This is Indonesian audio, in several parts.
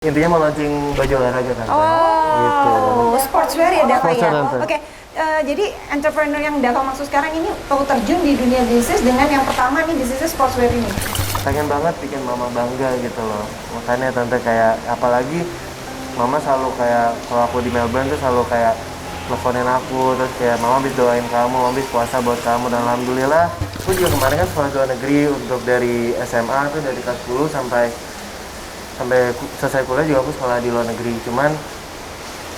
Intinya mau launching baju olahraga kan. Gitu. Sportswear ya Dava ya. Sportswear, Oke. Jadi entrepreneur yang Dava maksud sekarang ini tahu terjun di dunia bisnis dengan yang pertama nih bisnisnya sportswear ini. Pengen banget bikin mama bangga gitu loh. Makanya tante kayak apalagi mama selalu kayak kalau aku di Melbourne tuh selalu kayak teleponin aku terus kayak mama habis doain kamu, mama habis puasa buat kamu dan alhamdulillah aku juga kemarin kan sekolah luar negeri untuk dari SMA tuh dari kelas 10 sampai selesai kuliah juga aku sekolah di luar negeri. Cuman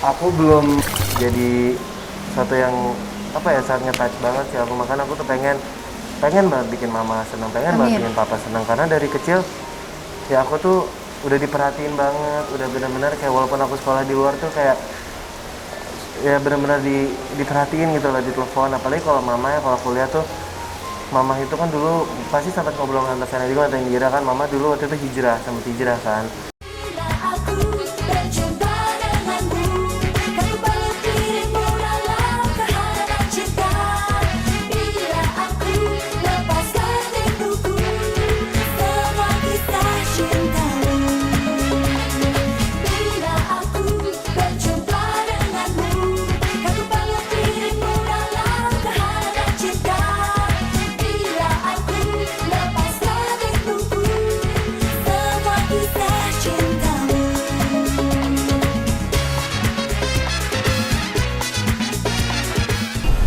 aku belum jadi satu yang apa ya sangat nge-touch banget sih aku, makanya aku tuh pengen banget bikin mama senang, pengen banget bikin papa senang karena dari kecil ya aku tuh udah diperhatiin banget, udah benar-benar kayak walaupun aku sekolah di luar tuh kayak ya benar-benar diperhatiin gitu loh di telepon. Apalagi kalau mama ya kalau kuliah tuh mama itu kan dulu pasti sempat ngobrol sama saya juga atau Indira kan, mama dulu waktu itu sempat hijrah kan.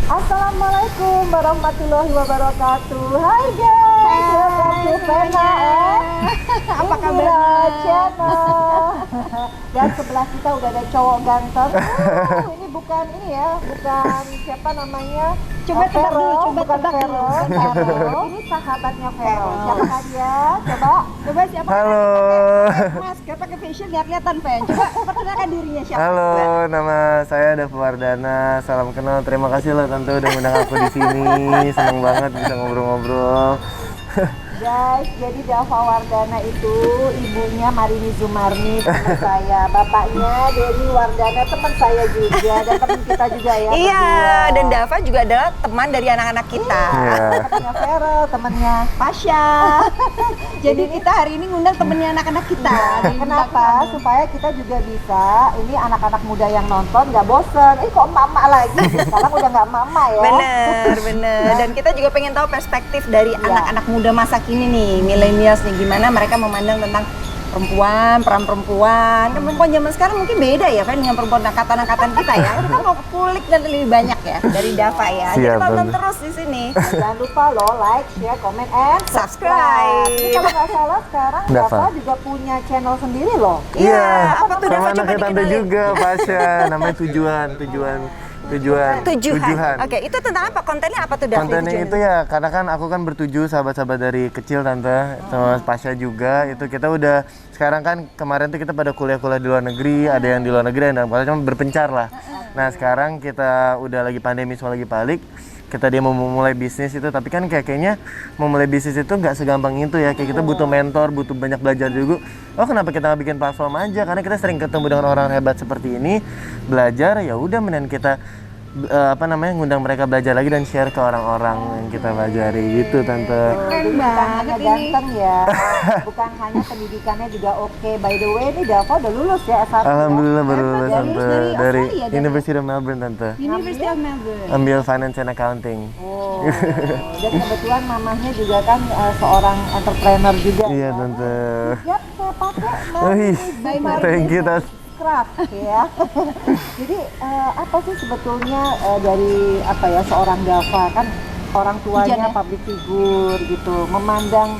Assalamualaikum warahmatullahi wabarakatuh. Hai guys, welcome to Vena Apa kabar? Channel. Dan sebelah kita udah ada cowok ganteng. Ini bukan ini ya, bukan siapa namanya? Coba tebak Vero, dulu, coba bukan tebak Vero, dulu. Vero. Ini sahabatnya Vero. Siapakah dia? Coba siapa? Halo. Masker pakai facial kelihatan Pen. Coba perkenalkan dirinya siapa? Halo, nama saya Dava Wardana. Salam kenal. Terima kasih loh tante udah ngundang aku di sini. Seneng banget bisa ngobrol-ngobrol. Guys, jadi Dava Wardana itu ibunya Marini Zumarni, teman saya. Bapaknya Denny Wardana, teman saya juga, dan teman kita juga ya. Iya, berdua. dan Dava juga adalah teman dari anak-anak kita. Iya. Temannya Vero, temannya Pasha. Jadi kita hari ini ngundang temennya anak-anak kita. Kenapa? Supaya kita juga bisa, ini anak-anak muda yang nonton nggak bosen. Kok mama lagi? Sekarang udah nggak mama ya. Bener. Dan kita juga pengen tahu perspektif dari anak-anak muda masa kini nih, millennials nih, gimana mereka memandang tentang perempuan, peran perempuan. Kan perempuan zaman sekarang mungkin beda ya kan dengan perempuan angkatan-angkatan kita ya. Kita mau kulik dan lebih banyak ya dari Dava ya. Jadi Siap, tonton Tante. terus di sini. Jangan lupa lo like, share, comment, and Subscribe. Ini kalau nggak salah sekarang Dava. Dava juga punya channel sendiri loh. Iya, apa tuh Dava, Sama coba anaknya tante dikenalin. juga, Pasha. Namanya tujuan. Oke, itu tentang apa? Kontennya apa tuh Dava? Kontennya itu ya karena kan aku kan bertujuh sahabat-sahabat dari kecil tante sama Pasha juga. Itu kita udah sekarang kan kemarin tuh kita pada kuliah-kuliah di luar negeri, ada yang di luar negeri dan cuma berpencar lah. Nah sekarang kita udah lagi pandemi semua lagi balik. Kita dia mau mulai bisnis itu, tapi kan kayaknya mau mulai bisnis itu nggak segampang itu ya. Kayak kita butuh mentor, butuh banyak belajar juga. Oh kenapa kita nggak bikin platform aja? Karena kita sering ketemu dengan orang hebat seperti ini, belajar ya udah mending kita ngundang mereka belajar lagi dan share ke orang-orang yang kita pelajari gitu tante. Jadi bukan hanya ganteng ya, bukan hanya pendidikannya juga oke. By the way, ini Dava udah lulus ya S1 Alhamdulillah baru lulus Dari- tante dari dari Australia, Dava? University of Melbourne tante. University of Melbourne. Ambil finance and accounting. Oh, dan kebetulan mamahnya juga kan seorang entrepreneur juga. Iya ya. tante. Siap saya pakai Wih, thank you tante. craft ya. Jadi apa sih sebetulnya dari apa ya seorang Dava kan orang tuanya public figure gitu, memandang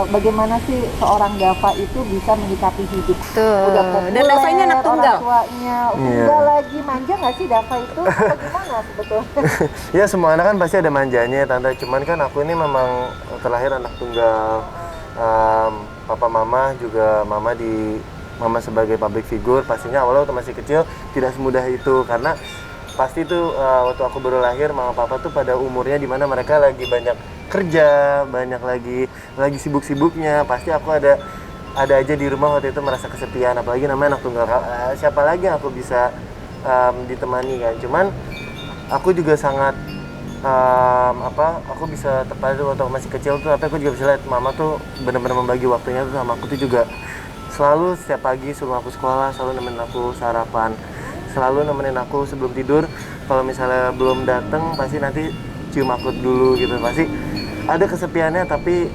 bagaimana sih seorang Dava itu bisa menyikapi hidup. Tuh. Udah Dan Dava ini anak tunggal. Orang tuanya, tunggal lagi manja nggak sih Dava itu? Atau gimana sebetulnya? Ya semua anak kan pasti ada manjanya tante. Cuman kan aku ini memang terlahir anak tunggal. Papa mama juga mama sebagai public figure pastinya awalnya waktu masih kecil tidak semudah itu karena pasti tuh waktu aku baru lahir mama papa tuh pada umurnya dimana mereka lagi banyak kerja, banyak lagi sibuk-sibuknya. Pasti aku ada aja di rumah waktu itu merasa kesepian, apalagi namanya anak tunggal. Siapa lagi yang aku bisa ditemani kan. Cuman aku juga sangat aku bisa tepat waktu aku masih kecil tuh, tapi aku juga bisa lihat mama tuh benar-benar membagi waktunya tuh sama aku tuh juga selalu setiap pagi suruh aku sekolah, selalu nemenin aku sarapan, selalu nemenin aku sebelum tidur. Kalau misalnya belum datang pasti nanti cium aku dulu gitu. Pasti ada kesepiannya tapi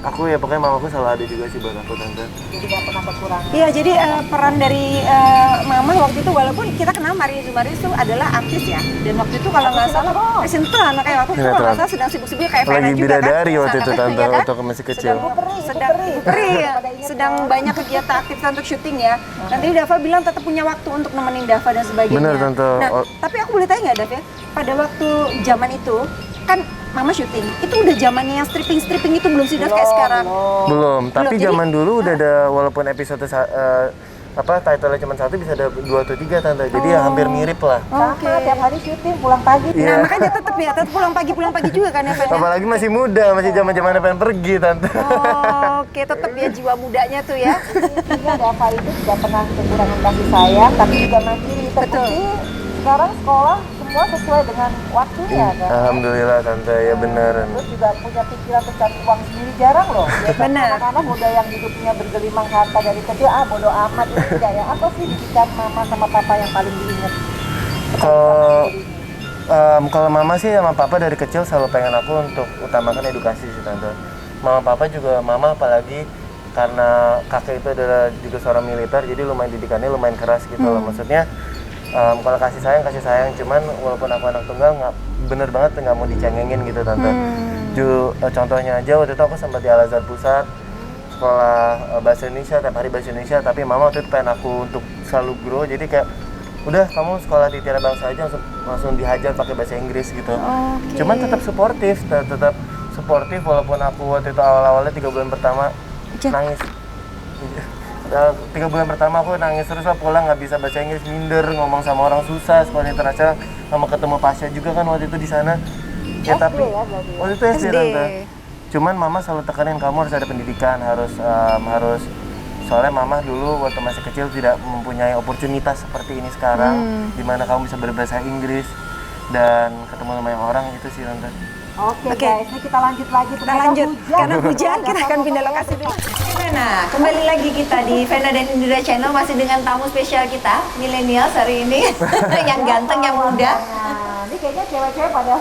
aku ya pokoknya mamaku selalu ada juga sih buat aku tante. Jadi nggak pernah berkurang. Iya, jadi peran dari Mama waktu itu, walaupun kita kenal Maria Zumaris itu adalah artis ya, dan waktu itu kalau nggak salah sinetron, kayak waktu itu kalau nggak salah sedang sibuk-sibuk kayak Vena Lagi juga kan. bidadari waktu itu tante, Iya kan? waktu aku masih kecil. Sedang banyak kegiatan aktivitas untuk syuting ya. Nanti Dava bilang tetap punya waktu untuk nemenin Dava dan sebagainya. Bener, Tante. Nah, tapi aku boleh tanya nggak, Dav ya? Pada waktu zaman itu kan Mama syuting, itu udah zamannya yang stripping itu belum sih, Dav, kayak sekarang? Belum, tapi Jadi- zaman dulu udah ada, walaupun episode title-nya cuma satu bisa ada 2 atau 3 tante. Jadi ya hampir mirip lah. Sama tiap hari syuting pulang pagi. Iya. Nah, makanya tetap pulang pagi juga kan ya, Fen, ya? Apalagi masih muda, masih zaman-zamannya pengen pergi tante. Oh, oke, tetap ya jiwa mudanya tuh ya. Intinya Dava itu tidak pernah kekurangan kasih sayang, tapi juga mandiri. Terbukti sekarang sekolah semua sesuai dengan waktunya kan. Alhamdulillah tante, ya bener. Terus juga punya pikiran untuk cari uang sendiri jarang loh. Biasanya Benar. anak-anak muda yang hidupnya bergelimang harta dari kecil, bodo amat itu tidak ya. Apa sih pikiran mama sama papa yang paling diingat? Kalau mama sih sama papa dari kecil selalu pengen aku untuk utamakan edukasi sih tante. Mama papa juga, mama apalagi karena kakek itu adalah juga seorang militer, jadi lumayan didikannya lumayan keras gitu loh. Maksudnya kalau kasih sayang, cuman walaupun aku anak tunggal nggak bener banget nggak mau dicengengin gitu tante. Contohnya aja waktu itu aku sempat di Al Azhar Pusat sekolah bahasa Indonesia, tiap hari bahasa Indonesia, tapi mama waktu itu pengen aku untuk selalu grow, jadi kayak udah kamu sekolah di Tiara Bangsa aja langsung dihajar pakai bahasa Inggris gitu. Cuman tetap suportif, tetap suportif walaupun aku waktu itu awal-awalnya 3 bulan pertama nangis. 3 bulan pertama aku nangis terus lah, pulang nggak bisa bahasa Inggris, minder, ngomong sama orang susah, sekolah internasional, sama ketemu Pasha juga kan waktu itu di sana. Ya tapi waktu itu SD tante. Cuman mama selalu tekanin kamu harus ada pendidikan, harus soalnya mama dulu waktu masih kecil tidak mempunyai oportunitas seperti ini sekarang, dimana kamu bisa berbahasa Inggris dan ketemu sama yang orang itu sih tante. Oke guys, ini kita lanjut lagi. Kita lanjut, karena hujan kita akan pindah lokasi dulu. Nah, kembali lagi kita di Vena dan Indra Channel masih dengan tamu spesial kita, milenial hari ini, yang ganteng, yang muda. Nah, ini kayaknya cewek-cewek pada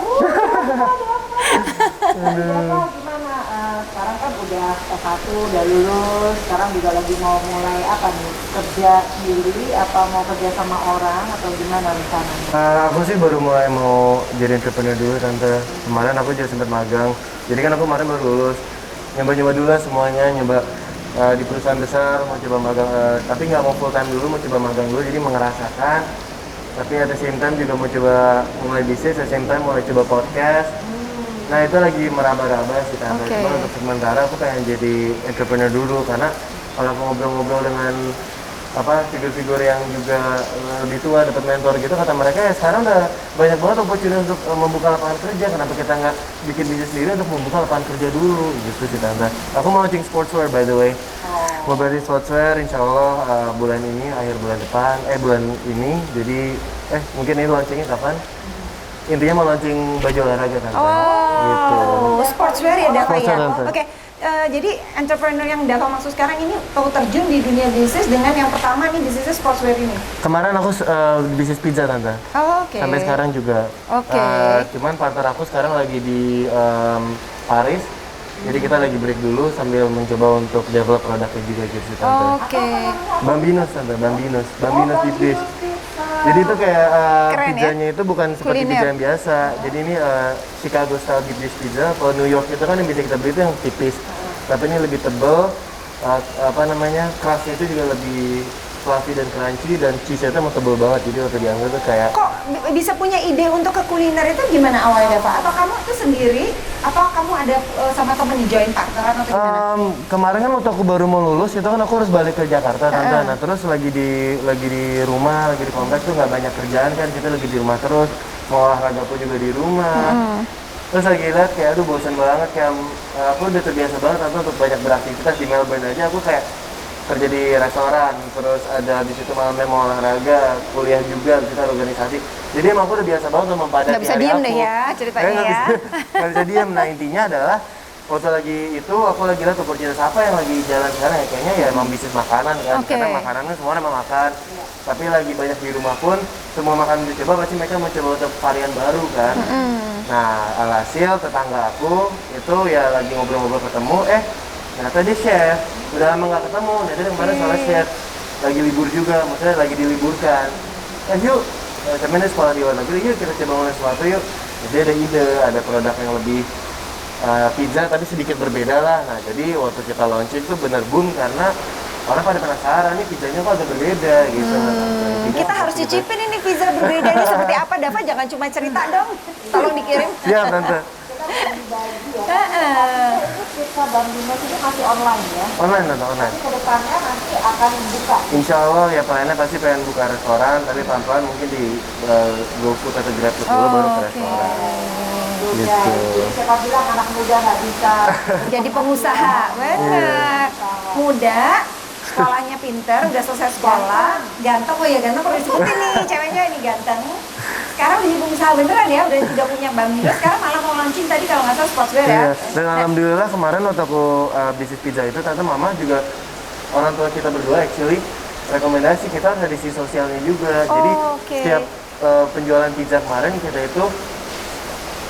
gimana? Sekarang kan udah S1, udah lulus, sekarang juga lagi mau mulai apa nih? Kerja sendiri, apa mau kerja sama orang, atau gimana rencananya? Aku sih baru mulai mau jadi entrepreneur dulu tante. Kemarin aku juga sempat magang. Jadi kan aku kemarin baru lulus. Nyoba-nyoba dulu lah semuanya, nyoba di perusahaan besar, mau coba magang, tapi nggak mau full time dulu, mau coba magang dulu, jadi mengerasakan. Tapi at the same time juga mau coba mulai bisnis, at the same time mulai coba podcast. Nah itu lagi meraba-raba sih tante. Cuma untuk sementara aku pengen jadi entrepreneur dulu, karena kalau aku ngobrol-ngobrol dengan figur-figur yang juga lebih tua, dapat mentor gitu, kata mereka ya sekarang udah banyak banget opportunity untuk membuka lapangan kerja, kenapa kita nggak bikin bisnis sendiri untuk membuka lapangan kerja dulu gitu sih tante. Aku mau launching sportswear by the way, mau berarti sportswear insya Allah bulan ini, akhir bulan depan, bulan ini, jadi mungkin ini launchingnya kapan? Intinya mau launching baju olahraga tante. Gitu. Sportswear ya Dava ya? Sportswear, tante. Oke, jadi entrepreneur yang Dava maksud sekarang ini tahu terjun di dunia bisnis dengan yang pertama nih bisnisnya sportswear ini? Kemarin aku bisnis pizza tante. Oke. Sampai sekarang juga. Oke. Cuman partner aku sekarang lagi di Paris. Jadi kita lagi break dulu sambil mencoba untuk develop produknya juga gitu sih tante. Oke. Bambinos tante, Bambinos deep dish. Jadi itu kayak Keren, pizzanya itu bukan seperti Kuliner. pizza yang biasa. Jadi ini Chicago style deep dish pizza. Kalau New York itu kan yang bisa kita beli itu yang tipis. Tapi ini lebih tebal. Crustnya itu juga lebih fluffy dan crunchy, dan cheese-nya itu emang tebal banget. Jadi waktu diambil tuh kayak Kok bisa punya ide untuk ke kuliner itu gimana awalnya Dava? Atau kamu itu sendiri? Atau kamu ada sama temen di join partneran atau gimana? kemarin kan waktu aku baru mau lulus itu kan aku harus balik ke Jakarta tante. Nah terus lagi di rumah, lagi di kompleks tuh nggak banyak kerjaan kan, kita lagi di rumah terus, mau olahraga pun juga di rumah. Terus lagi lihat kayak aduh bosan banget, kayak aku udah terbiasa banget tante untuk banyak beraktivitas di Melbourne aja. Aku kayak kerja di restoran, terus ada di situ malamnya mau olahraga, kuliah juga, kita organisasi. Jadi emang aku udah biasa banget untuk mempadati Nggak bisa hari diem aku. deh ya ceritanya Nggak ya. bisa, nggak bisa diem. Nah intinya adalah waktu lagi itu aku lagi lihat opportunity apa yang lagi jalan sekarang ya, kayaknya ya emang bisnis makanan kan. Oke. Karena makanan kan semua emang makan, tapi lagi banyak di rumah pun semua makanan dicoba pasti mereka mau coba untuk varian baru kan. Nah alhasil tetangga aku itu ya lagi ngobrol-ngobrol ketemu, ternyata dia chef, udah lama nggak ketemu, jadi kemarin soalnya chef lagi libur juga, maksudnya lagi diliburkan. Yuk, temen dia sekolah di luar negeri, yuk kita coba ngomongin sesuatu yuk. Jadi ada ide, ada produk yang lebih pizza tapi sedikit berbeda lah. Nah jadi waktu kita launching itu bener boom karena orang pada penasaran nih pizzanya kok agak berbeda gitu. Kita harus cicipin ini pizza berbeda ini seperti apa, Dava, jangan cuma cerita dong, tolong dikirim. Siap tante. Itu kita Bang Dimas ini masih online ya. Online tante, online. Tapi kedepannya nanti akan buka. Insya Allah ya plannya pasti pengen buka restoran, tapi pelan-pelan mungkin di GoFood atau GrabFood dulu baru ke restoran. Gitu. Jadi siapa bilang anak muda nggak bisa Jadi pengusaha, bener. Muda, sekolahnya pinter, udah selesai sekolah, ganteng, oh ya ganteng perlu disebutin nih, ceweknya ini ganteng. Sekarang udah jadi pengusaha beneran ya, udah tidak punya Bang Dimas, sekarang malah mau launching tadi kalau nggak salah sportswear ya. Iya, dan alhamdulillah kemarin waktu aku bisnis pizza itu, tante mama juga orang tua kita berdua actually rekomendasi kita harus ada isi sosialnya juga. Jadi oke. setiap penjualan pizza kemarin kita itu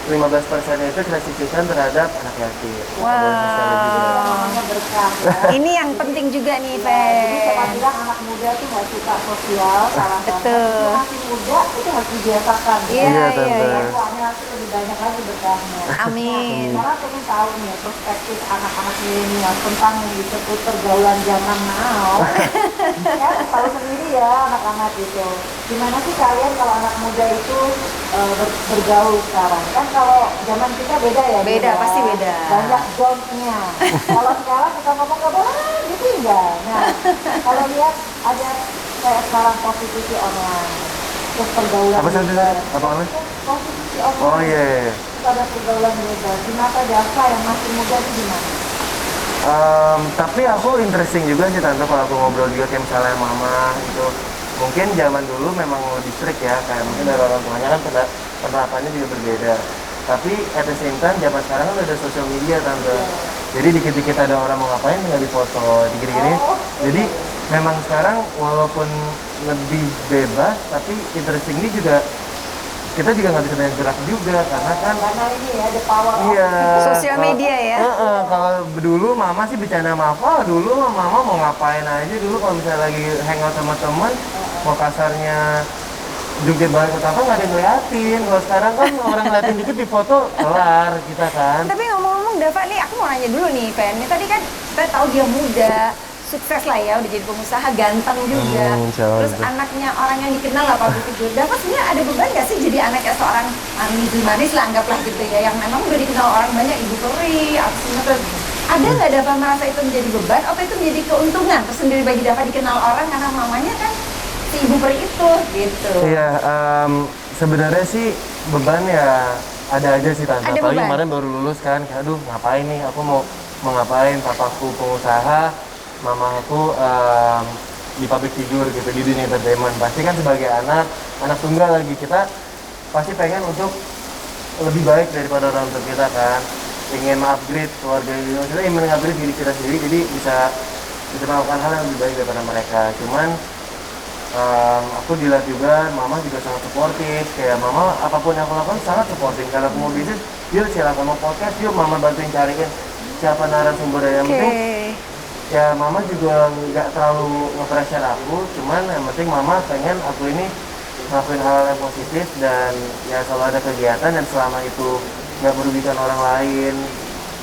15%-nya itu kita sisihkan terhadap anak yatim. Ada sosialnya juga. namanya berkah ya. Ini yang penting juga nih, Jadi siapa Fen. bilang anak muda tuh nggak suka sosial, salah banget. Betul. Itu masih muda itu harus dibiasakan. Iya, Iya, iya, Tante. iya. Soalnya nanti lebih banyak lagi berkahnya. Amin. Sekarang pengen tahu nih perspektif anak-anak milenial tentang yang disebut pergaulan zaman now. Ya, tahu sendiri ya anak-anak itu. Gimana sih kalian kalau anak muda itu bergaul sekarang? Kan kalau zaman kita beda ya. Beda, pasti beda. Banyak don't-nya. Kalau sekarang kita ngomong nggak boleh, gitu enggak. Nah, kalau lihat ada kayak sekarang prostitusi online, terus pergaulan Apa sih, Tante? bebas. Apa namanya? Prostitusi online. Oh iya. Iya. Terus ada pergaulan bebas. Gimana Dava yang masih muda itu gimana? Tapi aku interesting juga sih tante kalau aku ngobrol juga kayak misalnya mama gitu. Mungkin zaman dulu memang lebih strict ya, kayak mungkin dari orang tuanya kan penerapannya juga berbeda. Tapi at the same time zaman sekarang kan ada sosial media tante. Jadi dikit-dikit ada orang mau ngapain tinggal difoto, dikit-dikit ini. Jadi memang sekarang walaupun lebih bebas, tapi interestingly juga kita juga nggak bisa banyak gerak juga Karena ini ya, the power of iya Sosial media ya? kalau dulu mama sih bercanda sama apa dulu mama mau ngapain aja dulu kalau misalnya lagi hangout sama teman mau kasarnya jungkir balik atau apa nggak ada yang ngeliatin. Kalau sekarang kan orang ngeliatin dikit di foto kelar kita kan. Tapi ngomong-ngomong Dava nih, aku mau nanya dulu nih, Fen. Ini tadi kan kita tahu dia muda, sukses lah ya, udah jadi pengusaha, ganteng juga. Insya Allah. Terus anaknya orang yang dikenal lah public figure. Dava sebenarnya ada beban nggak sih jadi anaknya seorang manis lah, anggaplah gitu ya, yang memang udah dikenal orang banyak, ibu teri, artis. Ada nggak Dava merasa itu menjadi beban atau itu menjadi keuntungan tersendiri bagi Dava dikenal orang karena mamanya kan si ibu peri itu gitu? Iya, sebenarnya sih beban ya ada aja sih tante. Ada Apalagi beban? kemarin baru lulus kan, aduh ngapain nih? Aku mau ngapain? Papaku pengusaha, mama aku di public figure gitu di dunia entertainment. Pasti kan sebagai anak tunggal lagi kita pasti pengen untuk lebih baik daripada orang tua kita kan. Ingin upgrade keluarga ini, maksudnya ingin mengupgrade diri kita sendiri, jadi bisa melakukan hal yang lebih baik daripada mereka. Cuman aku dilihat juga, mama juga sangat suportif. Kayak mama apapun yang aku lakukan sangat suportif. Kalau aku mau bisnis, yuk silakan mau podcast, yuk mama bantuin cariin siapa narasumber yang penting. Ya mama juga nggak terlalu nge-pressure aku, cuman yang penting mama pengen aku ini ngelakuin hal yang positif dan ya selalu ada kegiatan dan selama itu nggak merugikan orang lain,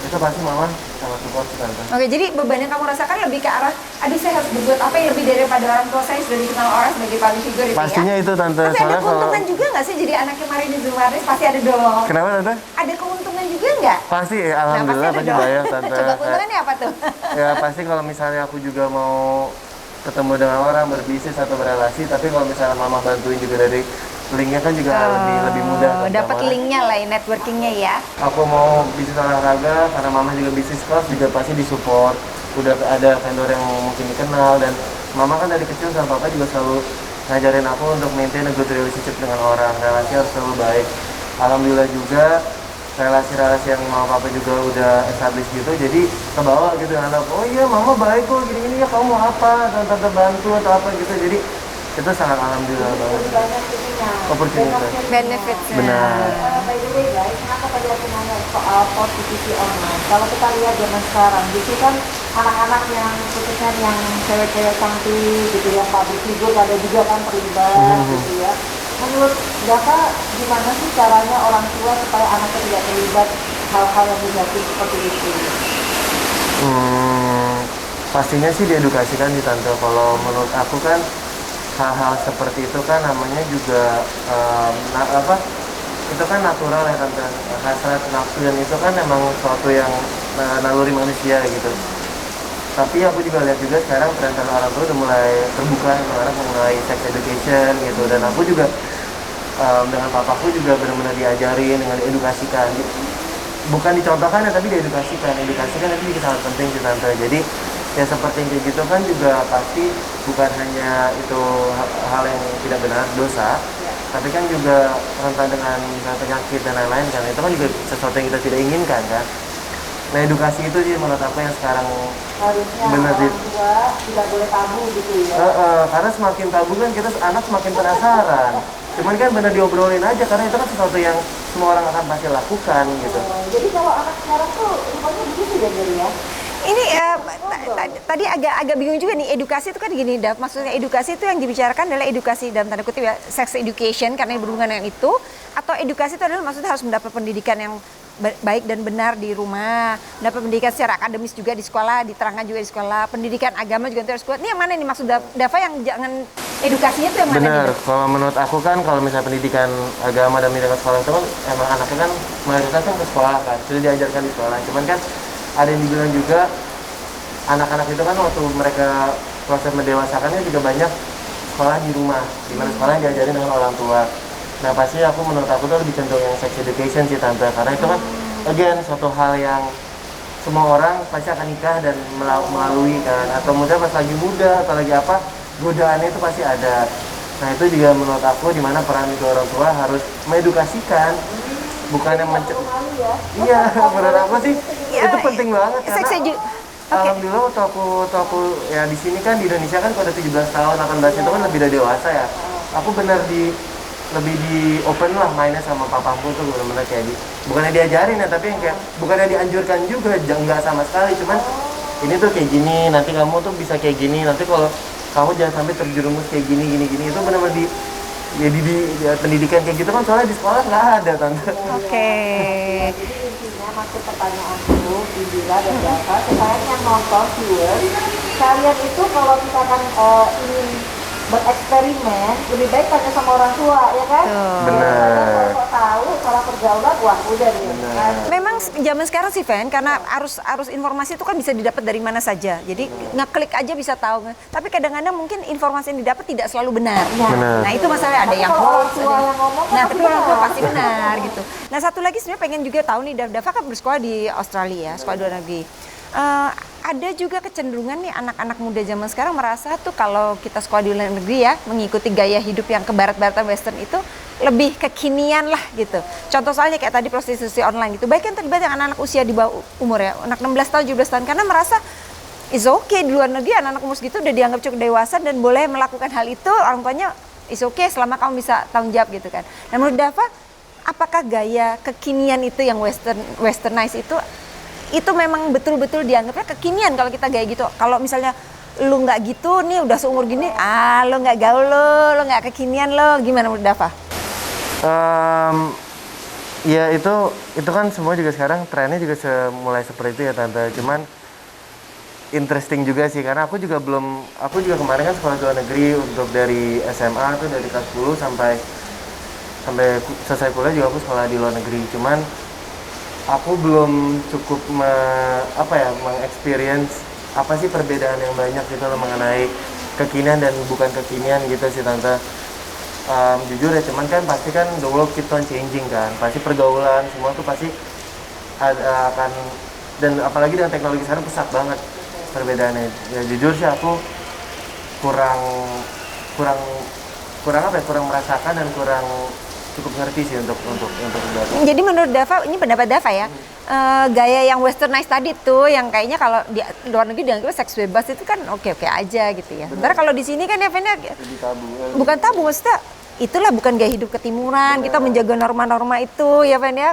itu pasti mama sangat support tante. Oke, jadi beban yang kamu rasakan lebih ke arah, aduh saya harus berbuat apa yang lebih daripada orang tua saya sudah dikenal orang sebagai public figure itu Pastinya ya? itu tante. Tapi ada Soalnya kalau keuntungan juga nggak sih jadi anaknya Marini Zumaris? Pasti ada dong. kenapa tante? Ada keuntungan juga nggak? Pasti Nah, alhamdulillah pasti pasti ada dong. banyak tante. Coba keuntungannya apa tuh? Ya pasti kalau misalnya aku juga mau ketemu dengan orang berbisnis atau berrelasi, tapi kalau misalnya mama bantuin juga dari linknya kan juga lebih mudah kan, Dapat sama. linknya lah, networkingnya ya. Aku mau bisnis olahraga karena mama juga bisnis kelas juga pasti disupport. Udah ada vendor yang mungkin dikenal dan mama kan dari kecil sama papa juga selalu ngajarin aku untuk maintain a good relationship dengan orang, relasi harus selalu baik. Alhamdulillah juga relasi-relasi yang mama papa juga udah established gitu, jadi kebawa gitu anak, oh iya mama baik kok gini-gini ya, kamu mau apa, tante bantu atau apa gitu. Jadi itu sangat alhamdulillah banget. Lebih banyak ininya. Opportunity. Benefitsnya. Benar. By the way guys, kenapa tadi aku nanya soal prostitusi online? Kalau kita lihat zaman sekarang, gitu kan anak-anak yang khususnya yang cewek-cewek cantik gitu ya, public figure ada juga kan terlibat gitu ya. Menurut Dava, gimana sih caranya orang tua supaya anaknya tidak terlibat hal-hal yang negatif seperti itu? Pastinya sih diedukasikan sih tante. Kalau menurut aku kan hal-hal seperti itu kan namanya juga itu kan natural ya tante, hasrat nafsu, dan itu kan emang suatu yang naluri manusia gitu. Tapi aku juga lihat juga sekarang tren orang tua udah mulai terbuka sekarang mengenai sex education gitu, dan aku juga dengan papaku juga benar-benar diajarin, dengan diedukasikan, bukan dicontohkan ya, tapi diedukasikan. Edukasikan itu juga sangat penting sih tante. Jadi ya seperti yang kayak gitu kan juga pasti bukan hanya itu hal yang tidak benar, dosa, tapi kan juga rentan dengan penyakit dan lain-lain kan. Itu kan juga sesuatu yang kita tidak inginkan kan. Nah edukasi itu sih menurut aku yang sekarang Harusnya benar orang tua tidak boleh tabu gitu ya. karena semakin tabu kan kita anak semakin penasaran. Cuman kan benar diobrolin aja, karena itu kan sesuatu yang semua orang akan pasti lakukan gitu. Jadi kalau anak sekarang tuh rupanya begitu ya jadi ya. Ini tadi agak bingung juga nih, edukasi itu kan gini, Dav. Maksudnya edukasi itu yang dibicarakan adalah edukasi dalam tanda kutip ya, sex education karena berhubungan dengan itu, atau edukasi itu adalah maksudnya harus mendapat pendidikan yang baik dan benar di rumah, dapat pendidikan secara akademis juga di sekolah, diterangkan juga di sekolah, pendidikan agama juga harus kuat. Ini yang mana nih maksud Dava, yang jangan edukasinya itu yang mana? Benar, nih? kalau menurut aku kan kalau misalnya pendidikan agama dan pendidikan sekolah itu kan emang anaknya kan mayoritas kan ke sekolah kan, sudah diajarkan di sekolah. Cuman kan ada yang dibilang juga anak-anak itu kan waktu mereka proses mendewasakannya juga banyak sekolah di rumah, di mana sekolah yang diajarin dengan orang tua. Nah pasti menurut aku tuh lebih cenderung yang sex education sih tante, karena itu kan again suatu hal yang semua orang pasti akan nikah dan melalui kan, atau muda pas lagi muda atau lagi apa, godaannya itu pasti ada. Nah itu juga menurut aku dimana peran itu orang tua harus mengedukasikan, bukan yang iya menurut aku sih itu penting banget karena alhamdulillah waktu aku ya di sini kan di Indonesia kan pada 17 tahun 18 itu kan lebih dari dewasa ya. Aku benar lebih di open lah mainnya sama papaku tuh, benar-benar kayak bukannya diajarin ya, tapi yang kayak bukannya dianjurkan juga, enggak sama sekali, cuman ini tuh kayak gini, nanti kamu tuh bisa kayak gini, nanti kalau kamu jangan sampai terjerumus kayak gini itu benar-benar di pendidikan kayak gitu kan, soalnya di sekolah nggak ada tante. Oke. Jadi intinya maksud pertanyaanku Indira dan Dava, supaya yang nonton viewers, kalian itu kalau misalkan ingin bereksperimen, lebih baik tanya sama orang tua, ya kan? Benar. Kalau tahu salah pergaulan, wah udah deh. Kan? Memang zaman sekarang sih, Fen, karena arus informasi itu kan bisa didapat dari mana saja. Jadi ngeklik aja bisa tahu. Tapi kadang-kadang mungkin informasi yang didapat tidak selalu benar. Benar. Nah itu masalahnya, ada yang Kalau orang hoax, tua yang ngomong, nah pasti tapi orang tua benar. pasti benar gitu. Nah satu lagi sebenarnya pengen juga tahu nih, Dava kan bersekolah di Australia, sekolah luar negeri. Ada juga kecenderungan nih anak-anak muda zaman sekarang merasa tuh kalau kita sekolah di luar negeri ya, mengikuti gaya hidup yang ke barat-baratan western itu lebih kekinian lah gitu. Contoh soalnya kayak tadi prostitusi online gitu. Baik yang terlibat yang anak-anak usia di bawah umur ya, anak 16 tahun, 17 tahun, karena merasa is okay di luar negeri anak-anak umur segitu udah dianggap cukup dewasa dan boleh melakukan hal itu, orang tuanya is okay selama kamu bisa tanggung jawab gitu kan. Nah menurut Dava, apakah gaya kekinian itu yang westernized itu memang betul-betul dianggapnya kekinian kalau kita gaya gitu? Kalau misalnya lu nggak gitu nih udah seumur gini, lu nggak gaul, lu nggak kekinian lo, gimana menurut Dava? Ya itu kan semua juga sekarang trennya juga mulai seperti itu ya tante. Cuman interesting juga sih, karena aku juga kemarin kan sekolah luar negeri untuk dari SMA tuh dari kelas 10 sampai selesai kuliah juga aku sekolah di luar negeri. Cuman aku belum cukup mengexperience apa sih perbedaan yang banyak gitu loh mengenai kekinian dan bukan kekinian gitu sih tante. Jujur ya, cuman kan pasti kan the world keep on changing kan, pasti pergaulan semua tuh pasti akan, dan apalagi dengan teknologi sekarang pesat banget perbedaannya. Ya jujur sih aku kurang merasakan dan kurang cukup ngerti sih untuk Dava. Jadi menurut Dava, ini pendapat Dava ya, gaya yang westernized tadi tuh, yang kayaknya kalau di luar negeri dianggap seks bebas itu kan oke-oke aja gitu ya. Sementara kalau di sini kan ya Fen, Jadi tabu. bukan tabu, maksudnya itulah bukan gaya hidup ketimuran. Kita menjaga norma-norma itu ya Fen ya.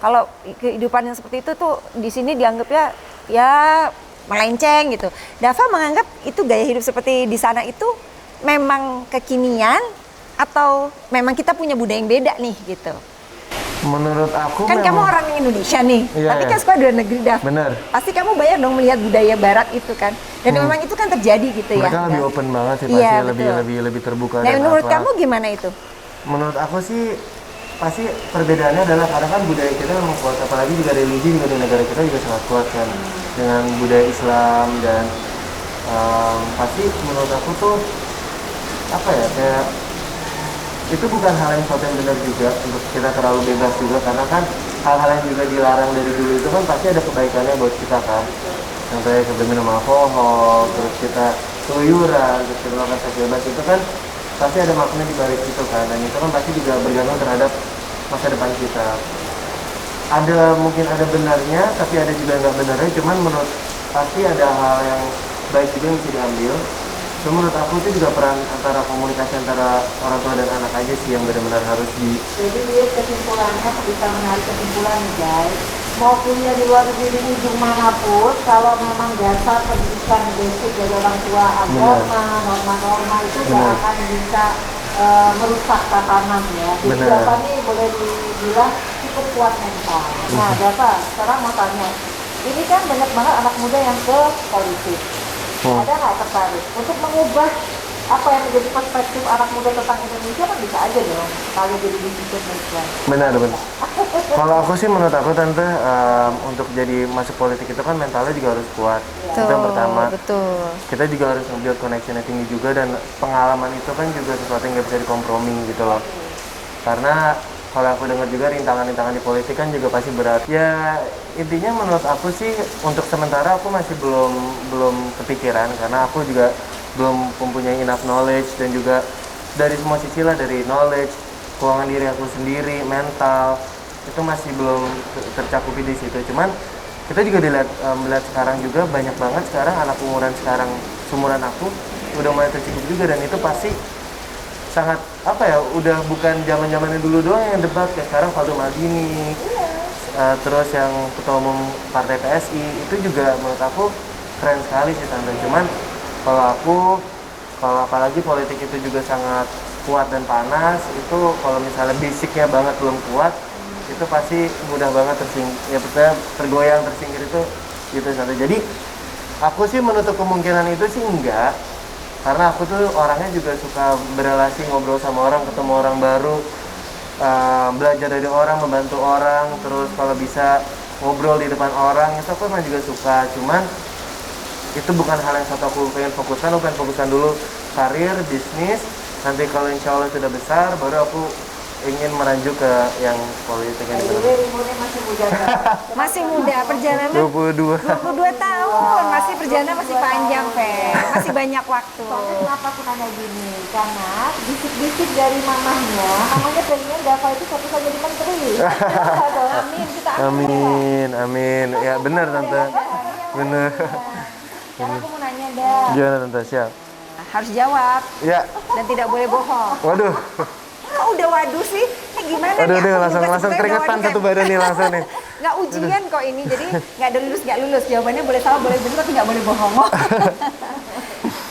Kalau kehidupan yang seperti itu tuh di sini dianggapnya ya melenceng gitu. Dava menganggap itu gaya hidup seperti di sana itu memang kekinian atau memang kita punya budaya yang beda nih gitu. Menurut aku Kan kamu orang Indonesia nih, Iya, tapi iya. kan sekolah di luar negeri dah. Bener. Pasti kamu banyak dong melihat budaya barat itu kan. Dan memang itu kan terjadi gitu ya. Mereka lebih open banget sih, Iya, pasti betul. lebih terbuka. Nah, dan menurut apa. kamu gimana itu? Menurut aku sih pasti perbedaannya adalah karena kan budaya kita memang kuat, apalagi juga religi juga di negara kita juga sangat kuat kan, dengan budaya Islam dan pasti menurut aku tuh apa ya, kayak itu bukan hal yang suatu yang benar juga untuk kita terlalu bebas juga, karena kan hal-hal yang juga dilarang dari dulu itu kan pasti ada kebaikannya buat kita kan. Contohnya kita minum alkohol, terus kita keluyuran, terus kita melakukan seks bebas, itu kan pasti ada makna di balik itu kan, dan itu kan pasti juga bergantung terhadap masa depan kita. Mungkin ada benarnya, tapi ada juga nggak benarnya, cuman menurut pasti ada hal yang baik juga yang bisa diambil. Cuma menurut aku itu juga peran antara komunikasi antara orang tua dan anak aja sih yang benar-benar harus Jadi lihat kesimpulannya, bisa menarik kesimpulan nih guys. Mau kuliah di luar negeri di ujung manapun, kalau memang dasar pendidikan basic dari orang tua agama, norma-norma itu nggak Benar. akan bisa merusak tatanan ya. Jadi Benar. Dava nih boleh dibilang cukup kuat mental. Nah Dava, sekarang mau tanya, ini kan banyak banget anak muda yang ke politik. Ada nggak tertarik untuk mengubah apa yang menjadi perspektif anak muda tentang Indonesia? Kan bisa aja dong kalau jadi bisnis mereka. benar. Kalau aku sih menurut aku tante, untuk jadi masuk politik itu kan mentalnya juga harus kuat. Itu yang pertama. Betul. Kita juga harus nge-build connection yang tinggi juga, dan pengalaman itu kan juga sesuatu yang nggak bisa dikompromi gitu loh. Karena kalau aku dengar juga rintangan-rintangan di politik kan juga pasti berat. Ya intinya menurut aku sih untuk sementara aku masih belum kepikiran, karena aku juga belum mempunyai enough knowledge, dan juga dari semua sisi lah, dari knowledge, keuangan diri aku sendiri, mental, itu masih belum tercakupi di situ. Cuman kita juga melihat sekarang juga banyak banget sekarang anak umuran sekarang seumuran aku udah mulai tercikik juga, dan itu pasti sangat apa ya, udah bukan zaman-zamannya dulu doang yang debat, kayak sekarang Faldo Maldini, terus yang ketua umum partai PSI itu juga menurut aku keren sekali sih tante. Cuman kalau apalagi politik itu juga sangat kuat dan panas, itu kalau misalnya basicnya banget belum kuat, itu pasti mudah banget tergoyang, tersingkir itu gitu tante. Jadi aku sih menutup kemungkinan itu sih enggak, karena aku tuh orangnya juga suka berelasi, ngobrol sama orang, ketemu orang baru, belajar dari orang, membantu orang, terus kalau bisa ngobrol di depan orang, itu aku memang juga suka. Cuman itu bukan hal yang satu aku pengen fokuskan. Aku pengen fokuskan dulu karir, bisnis, nanti kalau insya Allah sudah besar baru aku ingin meranjuk ke yang politik yang Jadi umurnya masih muda kan? Masih muda, perjalanan 22. 22 tahun, masih perjalanan masih panjang, Fen. Masih banyak waktu. Soalnya kenapa aku nanya gini? Karena bisik-bisik dari mamahnya pengen Dava itu suatu saat jadi menteri. Amin, kita amin. Amin. Ya benar tante. Benar. Sekarang aku mau nanya dah. Gimana tante? Siap. Harus jawab Ya. dan tidak boleh bohong. Waduh. Kok udah waduh sih? Ini gimana Waduh, nih? Aku langsung juga sebetulnya keringetan udah waduh, satu badan nih langsung nih. Nggak ujian kok ini, jadi nggak ada nggak lulus. Jawabannya boleh salah, boleh benar, tapi nggak boleh bohong.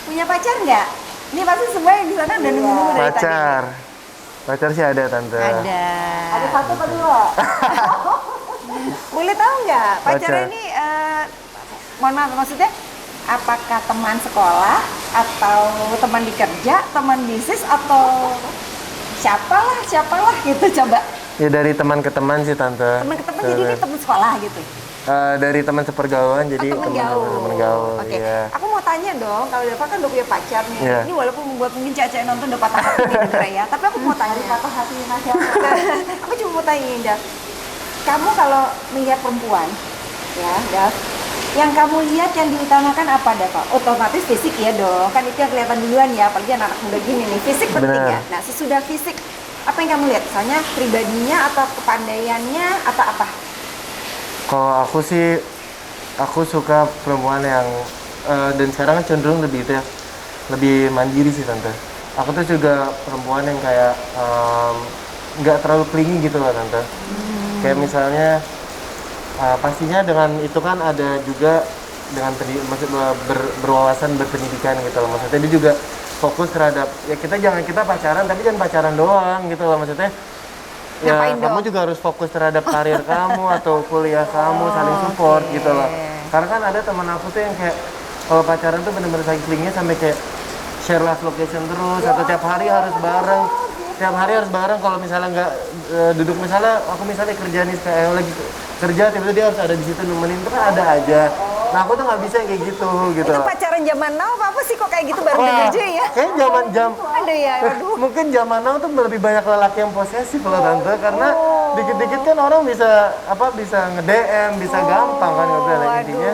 Punya pacar nggak? Ini pasti semua yang di sana udah nunggu-nunggu dari tadi. Pacar sih ada tante. Ada satu apa dua? Boleh tahu nggak pacarnya Pacar. ini? Mohon maaf, maksudnya apakah teman sekolah atau teman di kerja, teman bisnis atau siapalah gitu, coba. Ya dari teman ke teman sih tante. Teman ke teman, jadi ini teman sekolah gitu. Dari teman sepergaulan jadi Teman gaul. teman gaul. Oke. Iya. Aku mau tanya dong, kalau Dava kan udah punya pacar nih. Iya. Ini walaupun membuat mungkin cewek nonton udah patah hati gitu ya. Tapi aku mau tanya. Patah hati masyarakat. Aku cuma mau tanya, Dav. Kamu kalau melihat perempuan, ya, Dav, yang kamu lihat yang diutamakan apa, Dav? Otomatis fisik ya dong. Kan itu yang kelihatan duluan ya, apalagi anak muda gini nih. Fisik penting Benar. ya. Nah, sesudah fisik, Apa yang kamu lihat? Misalnya pribadinya atau kepandaiannya atau apa? Kalau aku sih, aku suka perempuan yang dan sekarang kan cenderung lebih itu ya, lebih mandiri sih tante. Aku tuh juga perempuan yang kayak nggak terlalu clingy gitu loh tante. Kayak misalnya pastinya dengan itu kan ada juga dengan maksud berwawasan berpendidikan gitu loh. Maksudnya dia juga fokus terhadap ya kita pacaran tapi jangan pacaran doang gitu loh maksudnya. Ya Ngapain kamu dong? juga harus fokus terhadap karir kamu atau kuliah kamu, saling support gitu loh. Karena kan ada teman aku tuh yang kayak kalau pacaran tuh bener-bener saling clingnya sampai kayak share live location terus atau tiap hari harus bareng. Tiap hari harus bareng kalau misalnya nggak duduk misalnya aku misalnya kerja nih kayak lagi kerja tiba-tiba dia harus ada di situ nemenin itu kan ada aja. Nah aku tuh nggak bisa yang kayak gitu gitu. Itu pacaran zaman now apa sih kok kayak gitu baru denger aja ya? Kayak zaman Ada ya, aduh. mungkin zaman now tuh lebih banyak lelaki yang posesif loh tante karena dikit-dikit kan orang bisa nge-DM bisa gampang kan ngobrol intinya.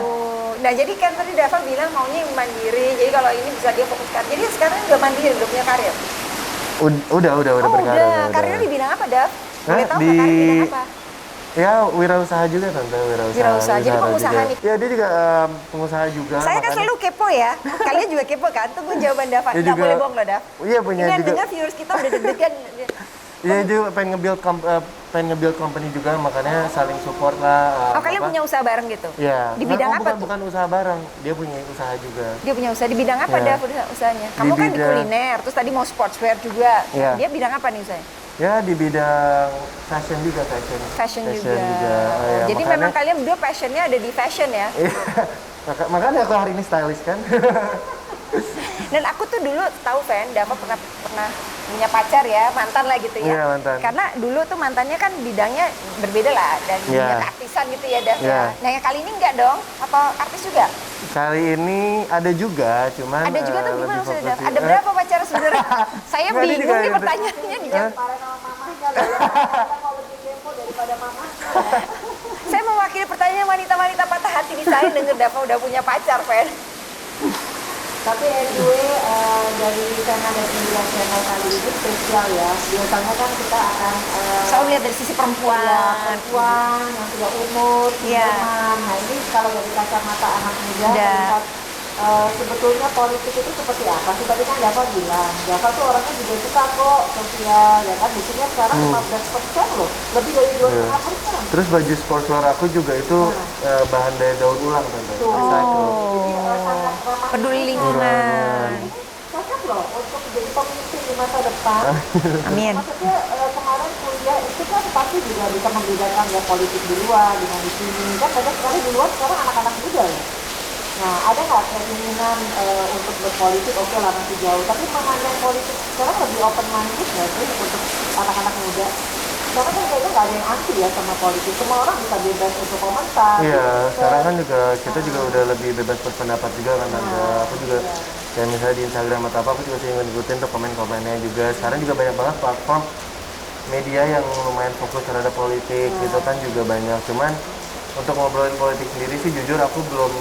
Nah jadi kan tadi Dava bilang maunya yang mandiri, jadi kalau ini bisa dia fokuskan. Jadi sekarang udah mandiri, udah punya karir. Udah berkarir. Udah. Karirnya di bidang apa, Dav? Boleh tahu nggak karir di bidang apa? Ya wirausaha juga tante, Wirausaha. Jadi pengusaha juga. nih. Ya dia juga pengusaha juga. Saya kan makanya- selalu kepo ya. Kalian juga kepo kan? Tunggu jawaban Dava. Ya Nggak juga. boleh bohong loh, Dav. Iya punya Ingat juga. dengar viewers kita udah deg-degan. Iya juga pengen nge-build company juga makanya saling support lah. Oh kalian punya usaha bareng gitu? Iya. Di bidang apa tuh? Bukan usaha bareng, dia punya usaha juga. Dia punya usaha di bidang apa Ya. Dav usahanya? Kamu kan di bidang- kuliner, terus tadi mau sportswear juga. Ya. Dia bidang apa nih usahanya? Ya di bidang fashion juga Fashion juga. Oh, ya, Jadi makanya- memang kalian berdua passionnya ada di fashion ya? Iya. Makanya aku hari ini stylish kan. Dan aku tuh dulu tahu Fen, Dava pernah punya pacar ya, mantan lah gitu ya. Iya, mantan. Karena dulu tuh mantannya kan bidangnya berbeda lah dan Iya. dunia keartisan gitu ya Dav ya. Iya. Nah yang kali ini enggak dong? Apa artis juga? Kali ini ada juga, cuman Ada juga tuh lebih gimana maksudnya fokus Dav? di- Ada berapa pacar sebenarnya? Saya Nggak, dia bingung juga nih ada. pertanyaannya nih. Hah? Para nama mamahnya loh, kita mau lebih kepo daripada mamahnya. Saya mewakili pertanyaan wanita-wanita patah hati di saya denger Dava udah punya pacar Fen. Tapi anyway, dari tema dan India channel kali ini spesial ya. Biasanya kan kita akan Selalu lihat dari sisi perempuan. ya, perempuan yang sudah umur, Iya. teman. Nah ini kalau dari kacamata anak muda, Udah. melihat sebetulnya politik itu seperti apa sih? Tadi kan Dava bilang, Dava tuh orangnya juga suka kok sosial, ya kan? Buktinya sekarang 15% loh, lebih dari 2,5%. Terus baju sportswear aku juga itu bahan dari daur ulang tante. Tuh. Recycle. Jadi sangat ramah Peduli lingkungan. cocok loh untuk menjadi pemimpin di masa depan. Amin. Maksudnya kemarin kuliah itu kan pasti juga bisa membedakan ya politik di luar dengan di sini. Kan banyak sekali di luar sekarang anak-anak muda ya. Nah ada nggak keinginan untuk berpolitik? Oke lah masih jauh. Tapi memandang politik sekarang lebih open minded nggak sih untuk anak-anak muda? Karena kan kayaknya nggak ada yang anti ya sama politik. Semua orang bisa bebas untuk komentar. Iya, untuk sekarang kan juga kita juga udah lebih bebas berpendapat juga kan tante. Aku juga kayak misalnya di Instagram atau apa aku juga sering ngikutin tuh komen-komennya juga. Sekarang juga banyak banget platform media yang lumayan fokus terhadap politik gitu kan juga banyak. Cuman untuk ngobrolin politik sendiri sih jujur aku belum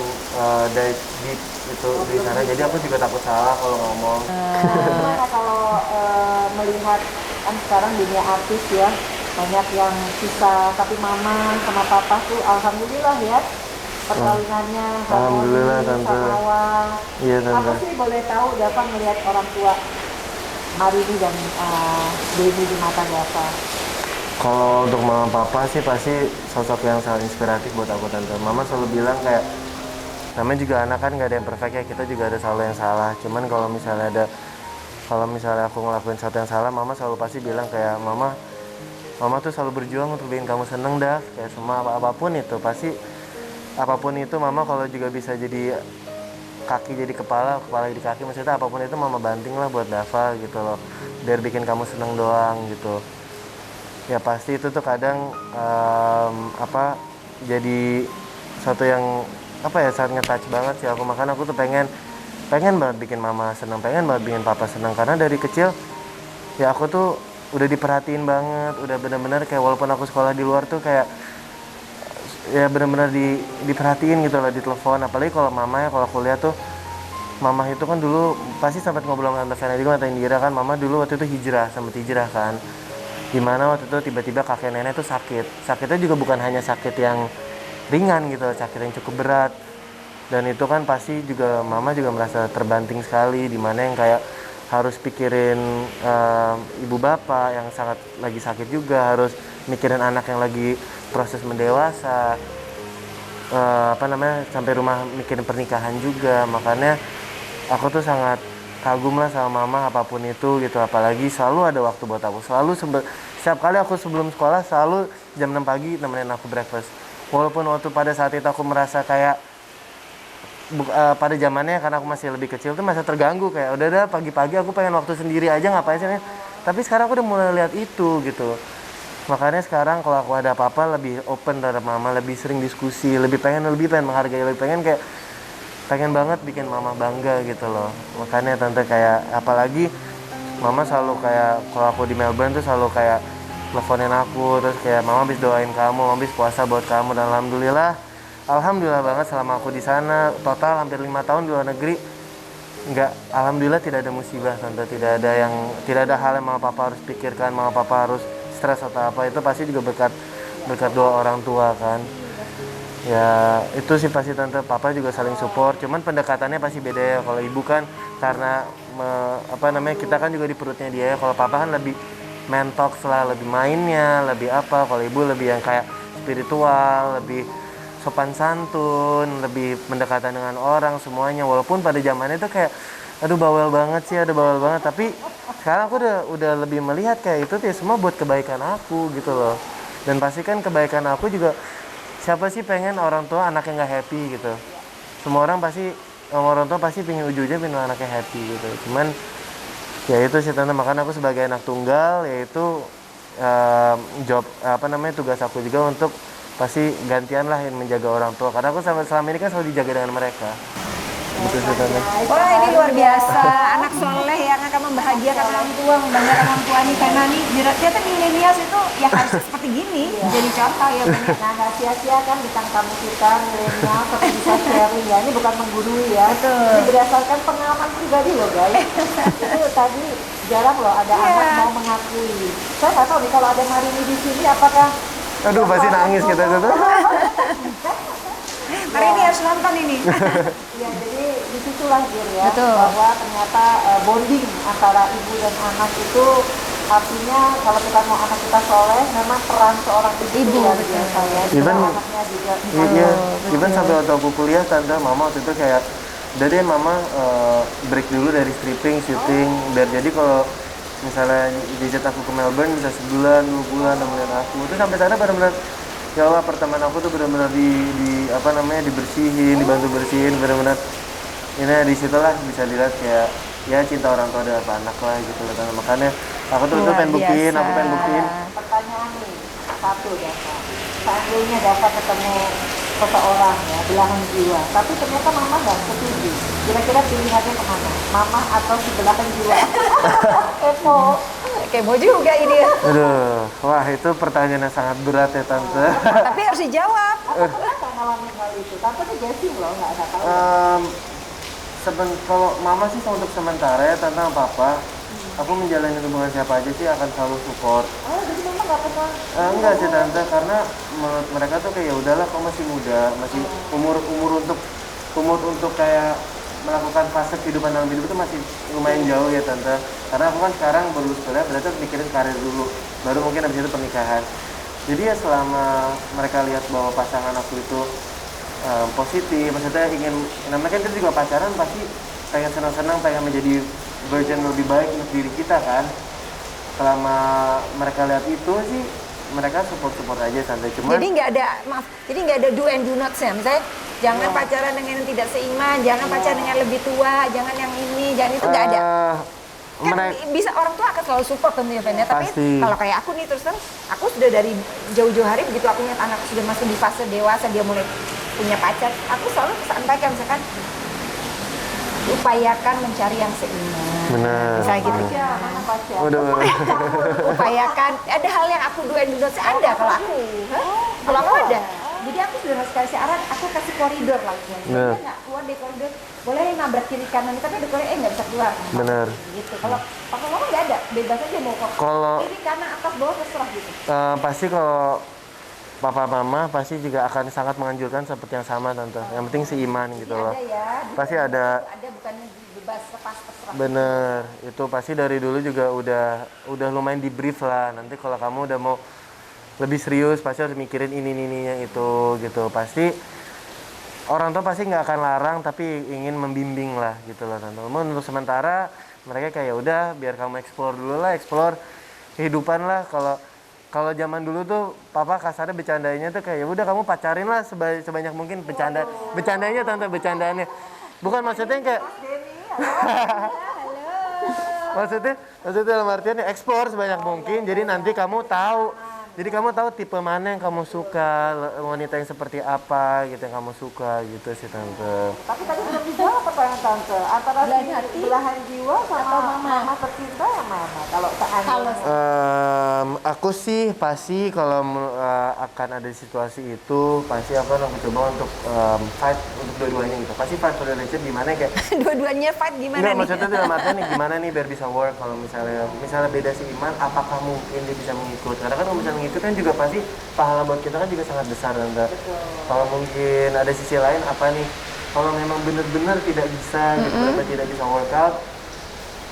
dive deep itu di sana. Jadi aku juga takut salah kalau ngomong. Gimana kalau melihat kan sekarang dunia artis ya banyak yang susah tapi mama sama papa tuh alhamdulillah ya perkawinannya Alhamdulillah, harmoni Tante. sama awal. Iya tante. Apa sih boleh tahu Dava melihat orang tua Marini dan Denny di mata Dava? Kalau untuk mama papa sih pasti sosok yang sangat inspiratif buat aku tante. Mama selalu bilang kayak namanya juga anak kan nggak ada yang perfect ya, kita juga ada selalu yang salah. Cuman kalau misalnya aku ngelakuin sesuatu yang salah, mama selalu pasti bilang kayak mama tuh selalu berjuang untuk bikin kamu seneng dah. Kayak semua apapun itu pasti apapun itu mama kalau juga bisa jadi kaki jadi kepala jadi kaki, maksudnya apapun itu mama banting lah buat Dava gitu loh, biar bikin kamu seneng doang gitu. Ya pasti itu tuh kadang jadi satu yang sangat nge-touch banget sih aku. Makanya aku tuh pengen banget bikin mama seneng, pengen banget bikin papa seneng, karena dari kecil ya aku tuh udah diperhatiin banget, udah benar-benar kayak walaupun aku sekolah di luar tuh kayak ya benar-benar diperhatiin gitu loh di telepon. Apalagi kalau mama ya, kalau kuliah tuh mama itu kan dulu pasti sempat ngobrol sama Tante Fena juga, Tante Indira kan, mama dulu waktu itu sempat hijrah kan. Dimana waktu itu tiba-tiba kakek nenek tuh sakit. Sakitnya juga bukan hanya sakit yang ringan gitu, sakit yang cukup berat. Dan itu kan pasti juga mama juga merasa terbanting sekali, dimana yang kayak harus pikirin ibu bapak yang sangat lagi sakit juga, harus mikirin anak yang lagi proses mendewasa, sampai rumah mikirin pernikahan juga. Makanya aku tuh sangat kagum lah sama mama apapun itu gitu, apalagi selalu ada waktu buat aku, selalu setiap kali aku sebelum sekolah selalu jam 6 pagi nemenin aku breakfast. Walaupun waktu pada saat itu aku merasa kayak pada zamannya karena aku masih lebih kecil tuh masih terganggu, kayak udah pagi-pagi aku pengen waktu sendiri aja, ngapain sih. Tapi sekarang aku udah mulai lihat itu gitu. Makanya sekarang kalau aku ada apa-apa lebih open terhadap mama, lebih sering diskusi, lebih pengen menghargai, lebih pengen banget bikin mama bangga gitu loh. Makanya tante kayak apalagi mama selalu kayak kalau aku di Melbourne tuh selalu kayak teleponin aku, terus kayak mama habis doain kamu, mama habis puasa buat kamu, dan alhamdulillah banget selama aku di sana total hampir 5 tahun di luar negeri, alhamdulillah tidak ada musibah tante, tidak ada hal yang mama papa harus pikirkan, mama papa harus stres atau apa. Itu pasti juga berkat doa orang tua kan. Ya itu sih pasti tante, papa juga saling support, cuman pendekatannya pasti beda ya. Kalau ibu kan karena kita kan juga di perutnya dia ya. Kalau papa kan lebih mentok lah, lebih mainnya, lebih apa. Kalau ibu lebih yang kayak spiritual, lebih sopan santun, lebih pendekatan dengan orang semuanya. Walaupun pada zamannya itu kayak aduh bawel banget, tapi sekarang aku udah lebih melihat kayak itu tuh semua buat kebaikan aku gitu loh. Dan pasti kan kebaikan aku juga, siapa sih pengen orang tua anaknya nggak happy gitu. Semua orang tua pasti pengen ujungnya pengen anaknya happy gitu. Cuman ya itu sih tante, makanya aku sebagai anak tunggal yaitu tugas aku juga untuk pasti gantian lah yang menjaga orang tua, karena aku selama ini kan selalu dijaga dengan mereka. Betul sih tante. Wah ini luar biasa, anak soleh yang akan membahagiakan orang tua, membanggakan orang tua nih. Karena nih ternyata milenials itu ya harus seperti gini, jadi contoh ya. Nah, nggak sia-sia kan bintang tamu kita milenial tapi bisa sharing ya. Ini bukan menggurui ya. Betul. Ini berdasarkan pengalaman pribadi loh guys. Itu tadi jarang loh ada anak mau mengakui. Saya nggak tahu nih kalau ada Marini di sini apakah Aduh pasti nangis kita tuh. Hari ini harus nonton ini. Ya, jadi disitulah Gir ya, Betul. bahwa ternyata bonding antara ibu dan anak itu artinya kalau kita mau anak kita soleh, memang peran seorang ibu luar biasa ya. Even Anaknya juga. iya, even sampai waktu aku kuliah tante, mama waktu itu kayak udah deh mama break dulu dari stripping, syuting, biar jadi kalau misalnya diajak aku ke Melbourne bisa sebulan, 2 bulan nemenin aku. Terus sampai sana benar-benar ya Allah, apartemen aku tuh benar-benar dibersihin, dibantu bersihin, benar-benar ini disitulah bisa dilihat kayak ya cinta orang tua dengan anak lah gitu loh. Makanya aku tuh pengen buktiin, Pertanyaan nih, satu Dava, seandainya Dava ketemu seseorang ya, belahan jiwa, tapi ternyata mama nggak setuju, kira-kira pilihannya kemana? Mama atau si belahan jiwa? Kepo juga ini ya. Aduh, wah itu pertanyaan yang sangat berat ya tante. Tapi harus dijawab. Aku pernah nggak ngalamin hal itu, tante tuh guessing loh, nggak ada tahu. Kalau mama sih untuk sementara ya tante sama papa, aku menjalani hubungan siapa aja sih akan selalu support. Oh, jadi mama nggak pernah? Enggak sih tante, karena menurut mereka tuh kayak ya udahlah, kamu masih muda, masih umur untuk kayak melakukan fase kehidupan dalam hidup itu masih lumayan jauh ya tante. Karena aku kan sekarang baru kuliah, berarti harus mikirin karir dulu, baru mungkin habis itu pernikahan. Jadi ya selama mereka lihat bahwa pasangan aku itu positif, maksudnya namanya kan kita juga pacaran pasti pengen senang-senang, pengen menjadi version lebih baik untuk diri kita kan. Selama mereka lihat itu sih, mereka support aja santai. Cuman Jadi nggak ada do and do not ya. Misalnya jangan pacaran dengan yang tidak seiman, jangan pacaran dengan yang lebih tua, jangan yang ini, jangan itu, nggak ada. Kan bisa orang tua akan selalu support tentunya Fen ya. Tapi kalau kayak aku nih terus terang, aku sudah dari jauh-jauh hari begitu aku lihat anak sudah masuk di fase dewasa, dia mulai punya pacar, aku selalu sampaikan misalkan upayakan mencari yang seiman. Benar. Misalnya gitu. Mana pacar? Upayakan, ada hal yang aku do and do not ada kalau aku. Kalau aku ada. Jadi aku sudah kasih arahan, aku kasih koridor langsung. Dia nggak keluar dari koridor. boleh nabrak kiri kanan tapi ada boleh nggak bisa keluar. Bener. Gitu. Kalau papa mama nggak ada, bebas aja mau kok. Kalau Kiri kanan atas bawah terserah gitu. pasti kalau papa mama pasti juga akan sangat menganjurkan seperti yang sama tante. Yang penting seiman gitu loh. Ada ya. Pasti ada. Ada bukannya bebas lepas terserah. Bener, itu pasti dari dulu juga udah lumayan di brief lah. Nanti kalau kamu udah mau lebih serius pasti harus mikirin ini itu gitu. Pasti orang tua pasti nggak akan larang tapi ingin membimbing lah gitu loh tante. Namun untuk sementara mereka kayak udah biar kamu explore dulu lah, explore kehidupan lah. Kalau zaman dulu tuh papa kasarnya bercandanya tuh kayak udah kamu pacarin lah sebanyak mungkin bercandanya tante, bercandaannya. Bukan maksudnya kayak maksudnya dalam artian ya explore sebanyak mungkin. Jadi nanti kamu tahu. Jadi kamu tahu tipe mana yang kamu suka, wanita yang seperti apa gitu yang kamu suka gitu sih tante. Tapi tadi belum dijawab pertanyaan tante. Antara belahan jiwa sama mama tercinta yang mana? Kalau seandainya. Aku sih pasti kalau akan ada di situasi itu pasti aku akan coba untuk fight untuk dua-duanya gitu. Pasti fight for the relationship gimana kayak Dua-duanya fight gimana Enggak, nih? maksudnya dalam artian nih gimana nih biar bisa work. Kalau misalnya beda seiman, apakah mungkin dia bisa mengikut? Karena kan kalau misalnya mengikut kan juga pasti pahala buat kita kan juga sangat besar tante. Kalau mungkin ada sisi lain apa nih? Kalau memang benar-benar tidak bisa gitu, tidak bisa workout,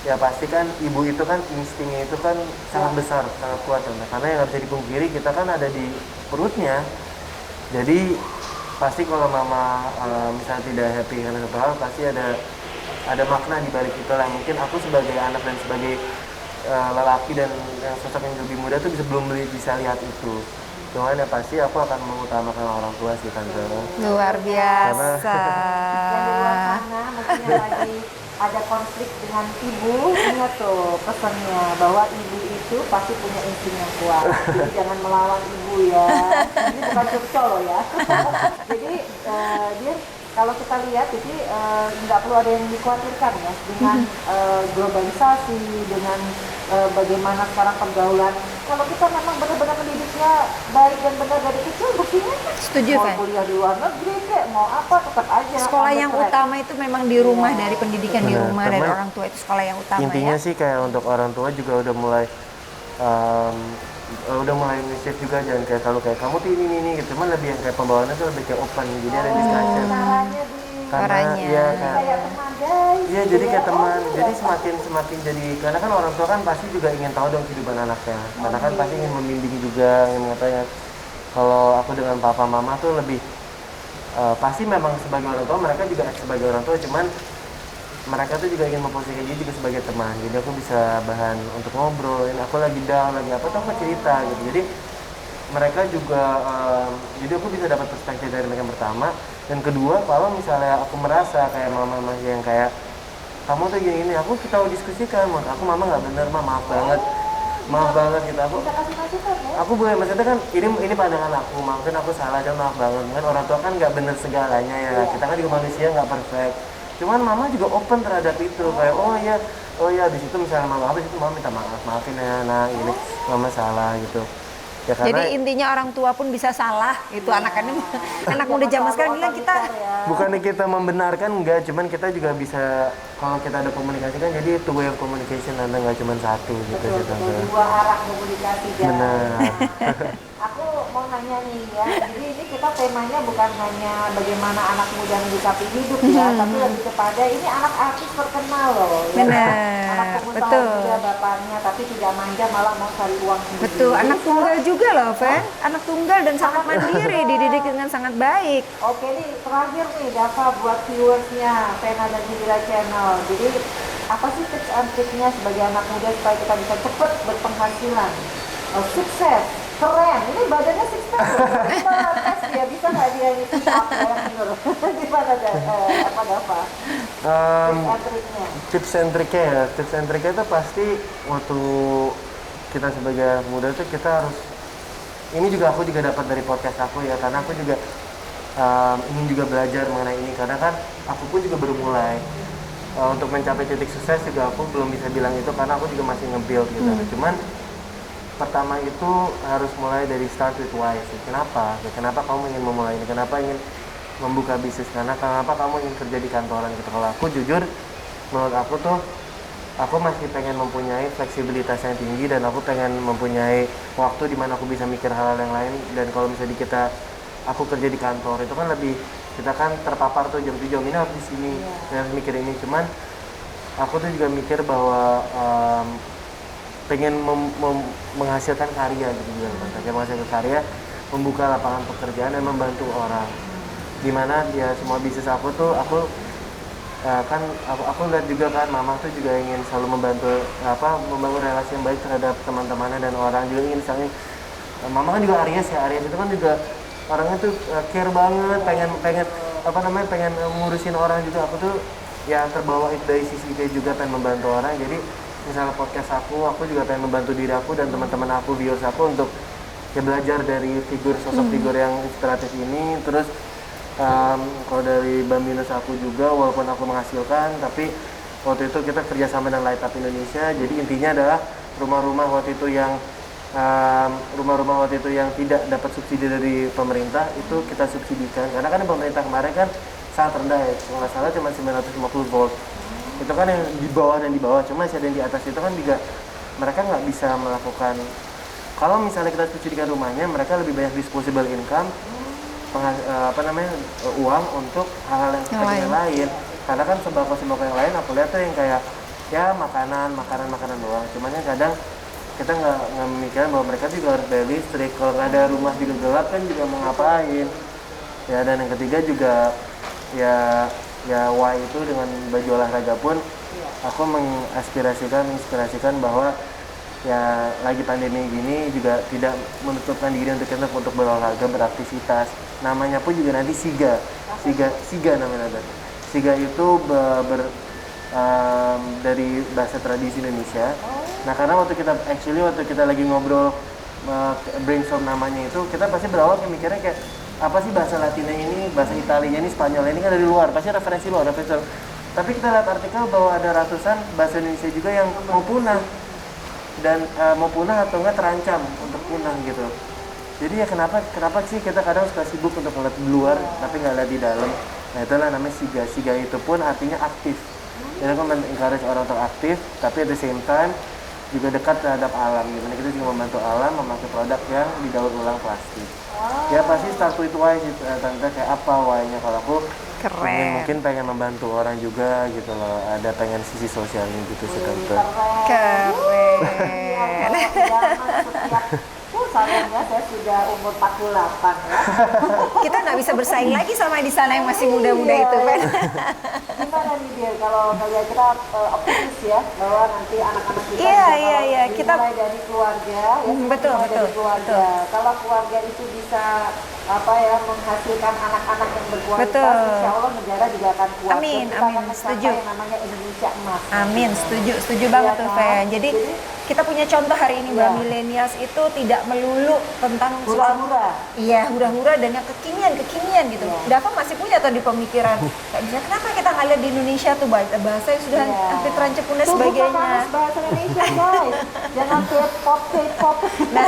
ya pasti kan ibu itu kan instingnya itu kan sangat besar, sangat kuat tante. Karena yang nggak bisa dipungkiri kita kan ada di perutnya. Jadi pasti kalau mama misalnya tidak happy karena satu hal, pasti ada makna di balik itu lah. Mungkin aku sebagai anak dan sebagai lelaki dan yang sosok yang lebih muda tuh belum bisa lihat itu. Cuman ya pasti aku akan mengutamakan orang tua sih tante. Luar biasa. Yang di luar sana mungkin yang lagi ada konflik dengan ibu, ingat tuh pesannya bahwa ibu itu pasti punya insting yang kuat. Jadi jangan melawan ibu ya. Ini bukan curcol loh ya. Jadi dia kalau kita lihat jadi nggak perlu ada yang dikhawatirkan ya dengan globalisasi, dengan bagaimana sekarang pergaulan. Kalau kita memang benar-benar mendidiknya baik dan benar dari kecil, buktinya kan Setuju, mau Fen. kuliah di luar negeri kayak mau apa tetap aja Sekolah on the yang track. utama itu memang di rumah, dari pendidikan di Benar, rumah, dari karena orang tua itu sekolah yang utama intinya ya. sih kayak untuk orang tua juga udah mulai inisiatif juga, jangan kayak selalu kayak kamu tuh ini gitu. Cuman lebih yang kayak pembawaannya tuh lebih kayak open, jadi ada discussion. Caranya Karena Caranya. ya kayak teman guys. iya jadi kayak teman, jadi semakin jadi karena kan orang tua kan pasti juga ingin tahu dong kehidupan anaknya, karena kan pasti ingin membimbing juga, ingin mengatakan. Kalau aku dengan papa mama tuh lebih pasti memang sebagai orang tua mereka juga sebagai orang tua, cuman mereka tuh juga ingin memposisikan diri juga sebagai teman, jadi aku bisa bahan untuk ngobrolin aku lagi down lagi apa tuh aku cerita gitu. Jadi mereka juga jadi aku bisa dapat perspektif dari mereka yang pertama. Dan kedua, kalau misalnya aku merasa kayak mama masih yang kayak kamu tuh gini aku kita diskusikan, menurut aku mama nggak bener, maaf banget gitu. Kita kasih masukan ya. Aku boleh, maksudnya kan ini pandangan aku, mungkin aku salah, dan maaf banget kan orang tua kan nggak bener segalanya ya, kita kan juga manusia nggak perfect. Cuman mama juga open terhadap itu, kayak oh ya di situ misalnya mama habis itu mama minta maafin ya nah ini mama salah gitu ya. Karena Jadi intinya orang tua pun bisa salah itu anak muda zaman sekarang bilang kita bukannya kita membenarkan, enggak, cuman kita juga bisa kalau kita ada komunikasi kan, jadi two way of communication, nanti nggak cuma satu gitu sih tante. Dua arah komunikasi guys. Benar. Aku mau nanya nih ya, jadi ini kita temanya bukan hanya bagaimana anak muda menyikapi hidup ya, tapi lebih kepada ini anak artis terkenal loh. Ya. Benar, Anak pengusaha betul. juga bapaknya, tapi tidak manja malah mau cari uang sendiri. betul, Jadi anak sekarang- tunggal juga loh, Fen. Anak tunggal dan sangat mandiri, dididik dengan sangat baik. Oke nih, terakhir nih Dava buat viewersnya Vena dan Hidira Channel. Jadi apa sih tips and triknya sebagai anak muda supaya kita bisa cepat berpenghasilan, sukses, keren? Ini badannya six pack loh. Kita tes dia bisa nggak dia ini push up kayak menurut? Gimana apa Dava? Tips and triknya. Tips and triknya itu pasti waktu kita sebagai anak muda tuh kita harus, ini juga aku juga dapat dari podcast aku ya, karena aku juga ingin juga belajar mengenai ini, karena kan aku pun juga baru mulai untuk mencapai titik sukses juga aku belum bisa bilang itu, karena aku juga masih nge-build gitu. Cuman pertama itu harus mulai dari start with why sih. Kenapa kamu ingin memulai ini, kenapa ingin membuka bisnis, karena kenapa kamu ingin kerja di kantoran gitu. Kalau aku jujur, menurut aku tuh aku masih pengen mempunyai fleksibilitas yang tinggi, dan aku pengen mempunyai waktu di mana aku bisa mikir hal-hal yang lain. Dan kalau misalnya aku kerja di kantor itu kan lebih, kita kan terpapar tuh jam 7 ini harus di sini, harus mikir ini. Cuman aku tuh juga mikir bahwa pengen menghasilkan karya gitu juga, kayak menghasilkan karya, membuka lapangan pekerjaan dan membantu orang. Dimana ya semua bisnis aku tuh kan aku lihat juga kan mama tuh juga ingin selalu membangun relasi yang baik terhadap teman-temannya dan orang juga ingin misalnya, mama kan juga Aries ya, Aries itu kan juga orangnya tuh care banget, pengen ngurusin orang juga. Aku tuh ya terbawa dari sisi itu juga, pengen membantu orang. Jadi misalnya podcast aku juga pengen membantu diri aku dan teman-teman aku, viewers aku, untuk ya belajar dari sosok figur yang inspiratif ini. Terus kalau dari Bambinus aku juga, walaupun aku menghasilkan, tapi waktu itu kita kerjasama dengan Light Up Indonesia. Jadi intinya adalah rumah-rumah waktu itu yang tidak dapat subsidi dari pemerintah itu kita subsidikan, karena kan pemerintah kemarin kan sangat rendah ya, kalau nggak salah cuma 950 volt. Itu kan yang di bawah dan di bawah, cuma masih ada yang di atas. Itu kan juga mereka nggak bisa melakukan, kalau misalnya kita subsidikan rumahnya, mereka lebih banyak disposable income, uang untuk hal-hal yang lain. Karena kan sembako yang lain aku lihat tuh yang kayak ya makanan doang. Cuman kan kadang kita nggak memikirkan bahwa mereka juga harus bayar listrik. Kalau nggak ada rumah juga gelap kan juga mau ngapain ya. Dan yang ketiga juga ya why itu dengan baju olahraga pun aku menginspirasikan bahwa ya lagi pandemi gini juga tidak menutupkan diri untuk kita untuk berolahraga, beraktivitas. Namanya pun juga nanti siga namanya. Siga itu dari bahasa tradisi Indonesia. Nah, karena waktu kita lagi ngobrol brainstorm namanya itu, kita pasti berawal mikirnya kayak apa sih bahasa Latinnya ini, bahasa Italianya ini, Spanyol ini kan dari luar, pasti referensi luar. Tapi kita lihat artikel bahwa ada ratusan bahasa Indonesia juga yang mau punah, dan mau punah atau enggak terancam untuk punah gitu. Jadi ya kenapa sih kita kadang suka sibuk untuk ngeliat di luar tapi nggak lihat di dalam. Nah, itulah namanya siga itu pun artinya aktif. Jadi aku encourage orang untuk aktif, tapi at the same time juga dekat terhadap alam gitu. Kita juga membantu alam memakai produk yang didaur ulang plastik. Ya pasti start with why gitu, tante, kayak apa why-nya. Kalau aku mungkin pengen membantu orang juga gitu loh, ada pengen sisi sosialnya gitu sih tante. Keren. Sayangnya saya sudah umur 48 ya. Kita nggak bisa bersaing lagi sama di sana yang masih muda-muda itu kan. Gimana nih Dir, kalau kalian kita optimis ya bahwa nanti anak-anak kita kita mulai dari keluarga ya, betul. Kalau keluarga itu bisa menghasilkan anak-anak yang berkualitas, insya Allah negara juga akan kuat. Amin, setuju. Yang namanya Indonesia Emas. Amin, setuju banget tuh Fen. Jadi kita punya contoh hari ini bahwa millennials itu tidak melulu tentang hura-hura. Iya, hura-hura dan yang kekinian gitu. Dava masih punya tuh di pemikiran. Kayak misalnya kenapa kita nggak lihat di Indonesia tuh bahasa yang sudah hampir terancam punah sebagainya. Bukan bahasa Indonesia guys. Jangan K-pop. Nah,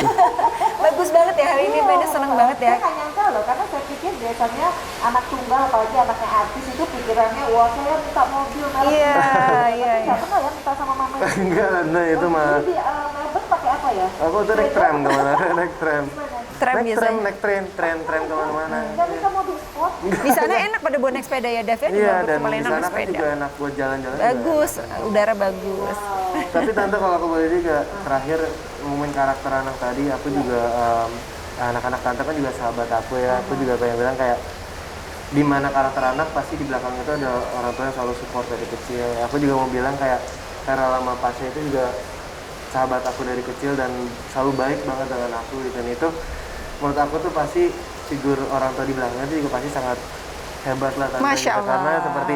bagus banget ya hari ini, Fen, seneng banget ya. Saya nggak nyangka loh, karena saya pikir biasanya anak tunggal, apalagi anaknya artis itu pikirannya, wah saya minta mobil merek. Iya. Nggak pernah ya minta sama mama. Enggak, nah itu mah. Di Melbourne pakai apa ya? Aku tuh naik tram kemana-mana, naik tram kemana-mana. Nggak bisa mobil sport. Di sana enak pada buat naik sepeda ya, Dav ya? Iya, dan paling di enak sana kan sepeda. juga enak buat jalan-jalan. Bagus, udara bagus. Tapi tante, kalau aku boleh juga terakhir ngomongin karakter anak tadi, aku juga anak-anak tante kan juga sahabat aku ya. Aku juga pengen bilang kayak di mana karakter anak pasti di belakang itu ada orang tua yang selalu support dari kecil. Aku juga mau bilang kayak Vera Lama Pasha itu juga sahabat aku dari kecil dan selalu baik banget dengan aku gitu. Dan itu menurut aku tuh pasti figur orang tua di belakangnya itu juga pasti sangat hebat lah tante. Masya Allah. Karena seperti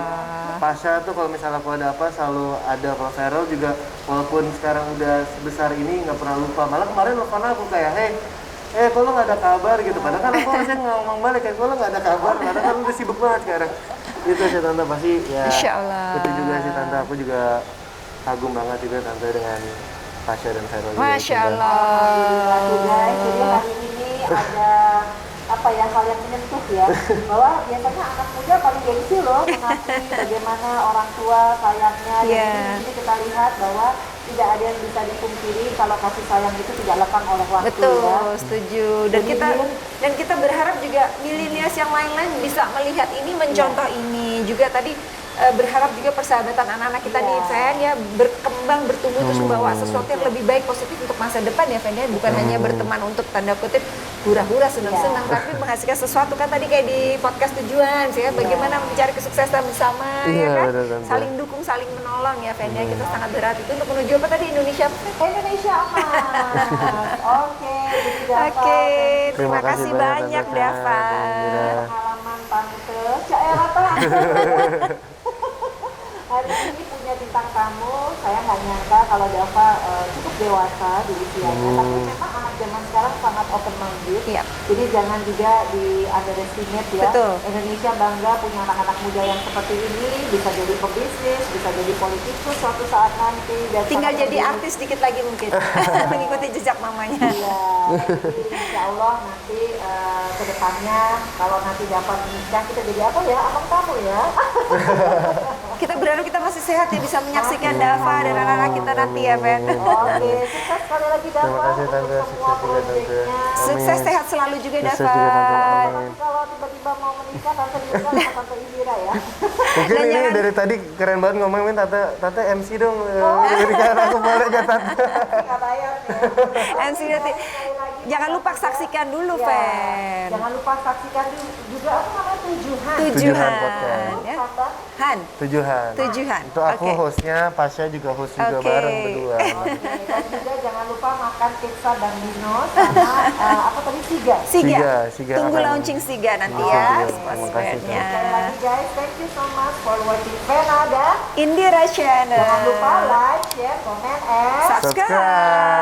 Pasha tuh kalau misalnya aku ada apa selalu ada. Kalau Feral juga walaupun sekarang udah sebesar ini nggak pernah lupa. Malah kemarin telepon aku kayak kok lo nggak ada kabar gitu. Padahal kan aku harusnya ngomong balik kayak kok lo nggak ada kabar. Padahal kan udah sibuk banget sekarang. Itu sih tante pasti ya. Insya Allah. Itu juga sih tante, aku juga kagum banget juga tante dengan Pasha dan Feral. Masya Allah. Guys, jadi hari ini ada apa ya, hal yang menyentuh ya, bahwa biasanya anak muda paling gengsi loh mengakui bagaimana orang tua sayangnya. Iya. Dan ini kita lihat bahwa tidak ada yang bisa dipungkiri kalau kasih sayang itu tidak lekang oleh waktu. Betul, ya. setuju. Dan Jadi kita berharap juga milenials yang lain-lain bisa melihat ini, mencontoh ini. Juga tadi berharap juga persahabatan anak-anak kita Iya. nih, Fen, ya berkembang, bertumbuh terus membawa sesuatu yang lebih baik, positif untuk masa depan ya, Fen, ya. Bukan hanya berteman untuk tanda kutip hura-hura, senang-senang, tapi menghasilkan sesuatu kan tadi kayak di podcast tujuan sih ya, bagaimana mencari kesuksesan bersama ya Iya, kan, betul, betul. saling dukung, saling menolong ya, Fen, ya. Kita sangat berharap itu untuk menuju apa tadi, Indonesia. Indonesia emas. Oke, jadi Dava, Oke, terima Terima kasih kasih banyak, banyak Tante Dava. Indira. pengalaman tante Caerata. Hari ini punya bintang tamu, saya nggak nyangka kalau Dava cukup dewasa di usianya, tapi memang anak zaman sekarang sangat open minded. Iya. Jadi jangan juga di underestimate ya. Betul. Indonesia bangga punya anak-anak muda yang seperti ini, bisa jadi pebisnis, bisa jadi politikus suatu saat nanti. Dan Tinggal sangat jadi berdiri. artis dikit lagi mungkin, mengikuti jejak mamanya. Iya, jadi insya Allah nanti ke depannya kalau nanti dapat menikah kita jadi apa ya, abang kamu ya. Kita berharap kita masih sehat ya, bisa menyaksikan Dava dan anak-anak kita nanti ya, Fen. Oke, sukses sekali lagi Dava. Terima kasih, Tante. untuk semua Sukses juga, Tante. proyeknya. Sukses sehat selalu juga, Sukses Dava. juga, Tante. Amin. Nanti kalau tiba-tiba mau menikah, Tante nikah sama Tante Indira ya. Mungkin Dan ini jangan- dari tadi keren banget ngomongin tante MC dong. Berikan aku boleh gak tante? Nggak bayar ya. MC nanti. Sekali lagi, Jangan lupa saksikan dulu, Ya, Fen. jangan lupa saksikan juga apa namanya, tujuhan. Tujuhan. podcast. Ya. Tante. Han, Tujuhan. Tujuhan. Itu aku Oke. hostnya, Pasha juga host juga Oke. bareng berdua. Oke, dan juga jangan lupa makan pizza Bambino sama apa tadi, Siga. Siga. Tunggu akan- launching Siga nanti Launching ya. Siga. Terima kasih, Sosmednya. Sekali lagi guys, thank you so much for watching Venada. Indira Channel. Jangan lupa like, share, comment, and subscribe.